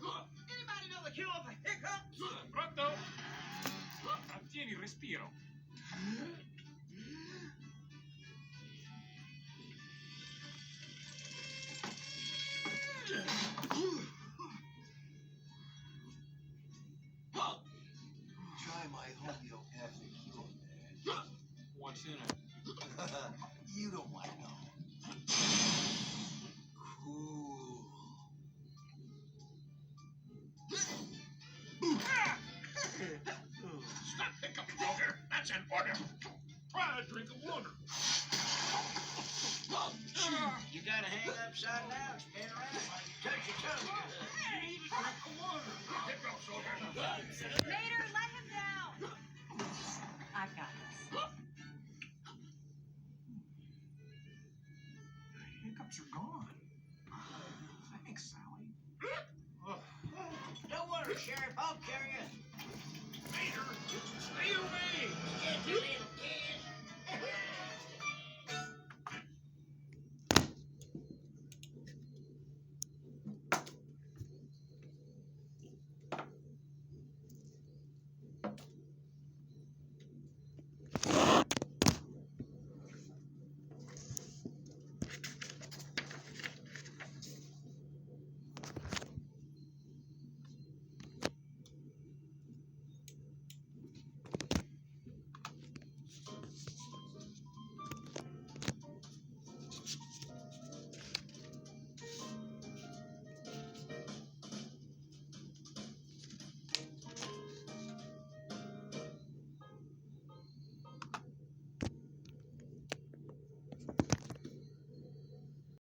Anybody know the cure for hiccups? Pronto? Trattieni il respiro. Try my homeopathic cure, man. What's in it? You don't want to know. Cool. Stop hiccuping, Joker. That's an order. Try a drink of water. You gotta hang upside down, spin around while you touch your tongue. You need a drink of water. Hiccups, Joker. Mater, let him down. I've got this. Hiccups are gone. Thanks, Sally. Don't worry, Sheriff, I'll carry you. Mater, stay away. Get your little kid.